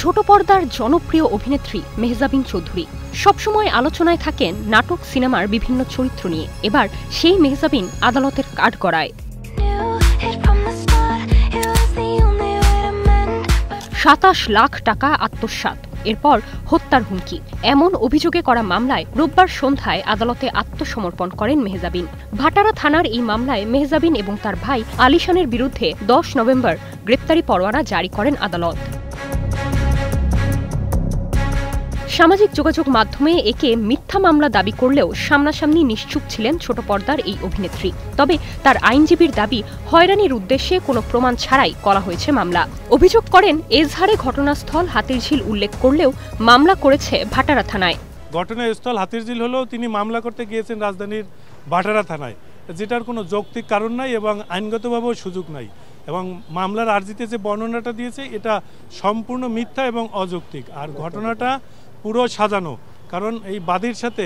ছোট পর্দার জনপ্রিয় অভিনেত্রী মেহজাবিন চৌধুরী সবসময় আলোচনায় থাকেন নাটক সিনেমার বিভিন্ন চরিত্র নিয়ে। এবার সেই মেহজাবিন আদালতের কাঠগড়ায়। ২৭ লাখ টাকা আত্মসাৎ, এরপর হত্যার হুমকি, এমন অভিযোগে করা মামলায় রোববার সন্ধ্যায় আদালতে আত্মসমর্পণ করেন মেহজাবিন। ভাটারা থানার এই মামলায় মেহজাবিন এবং তার ভাই আলিশানের বিরুদ্ধে ১০ নভেম্বর গ্রেপ্তারি পরোয়ানা জারি করেন আদালত। সামাজিক যোগাযোগ মাধ্যমে একে মিথ্যা মামলা দাবি করলেও সামনাসামনি নিশ্চুপ ছিলেন ছোট পর্দার এই অভিনেত্রী। তবে তার আইনজীবীর দাবি, হয়রানির উদ্দেশ্যে কোনো প্রমাণ ছাড়াই করা হয়েছে মামলা। অভিযোগ করেন, এজাহারে ঘটনাস্থল হাতিরঝিল উল্লেখ করলেও মামলা করেছে ভাটারা থানায়। ঘটনাস্থল হাতিরঝিল হলেও তিনি মামলা করতে গিয়েছেন রাজধানীর ভাটারা থানায়, যেটার কোনো যৌক্তিক কারণ নাই এবং আইনগতভাবেও সুযোগ নাই। এবং মামলার আর্জিতে যে বর্ণনাটা দিয়েছে এটা সম্পূর্ণ মিথ্যা এবং অযৌক্তিক। আর ঘটনাটা পুরো সাজানো, কারণ এই বাদীর সাথে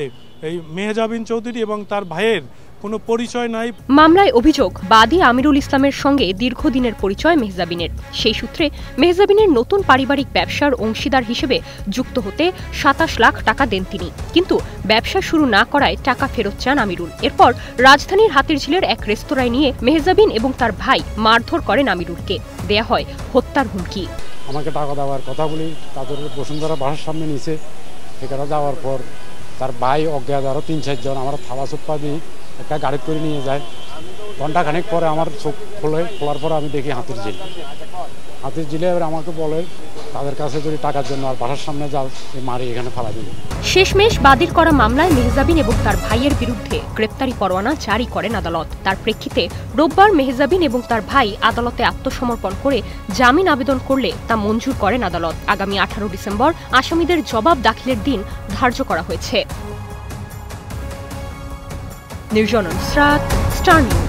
এই মেহজাবিন চৌধুরী এবং তার ভাইয়ের কোনো পরিচয় নাই। মামলায় অভিযোগ, বাদী আমিরুল ইসলামের সঙ্গে দীর্ঘদিনের পরিচয় মেহজাবিনের। সেই সূত্রে মেহজাবিনের নতুন পারিবারিক ব্যবসার অংশীদার হিসেবে যুক্ত হতে ২৭ লাখ টাকা দেন তিনি, কিন্তু ব্যবসা শুরু না করায় টাকা ফেরত চান আমিরুল। এরপর রাজধানীর হাতিরঝিলের এক রেস্তোরাঁয় নিয়ে মেহজাবিন এবং তার ভাই মারধর করেন আমিরুলকে। দেয়া হয় হত্যার হুমকি। আমাকে টাকা দেওয়ার কথা বলি, তাদের বসুন্ধরা বাসার সামনে নিচে, সেখানে যাওয়ার পর তার ভাই অজ্ঞাত আরও ৩-৪ জন আমার থালা চোপ্পা দিয়ে একটা গাড়ি করে নিয়ে যায়। ঘণ্টাখানেক পরে আমার চোখ খোলার পর আমি দেখি হাতিরঝিলে এবার আমাকে বলে তাদের কাছে যদি টাকার জন্য আর বাসার সামনে যাও, মারি এখানে ফালা দিল। শেষমেশ বাদীর করা মামলায় মেহজাবিন এবং তার ভাইয়ের বিরুদ্ধে গ্রেপ্তারি পরোয়ানা জারি করেন আদালত। তার প্রেক্ষিতে রোববার মেহজাবিন এবং তার ভাই আদালতে আত্মসমর্পণ করে জামিন আবেদন করলে তা মঞ্জুর করেন আদালত। আগামী ১৮ ডিসেম্বর আসামিদের জবাব দাখিলের দিন ধার্য করা হয়েছে। নির্জন নুসরাত, স্টার নিউজ।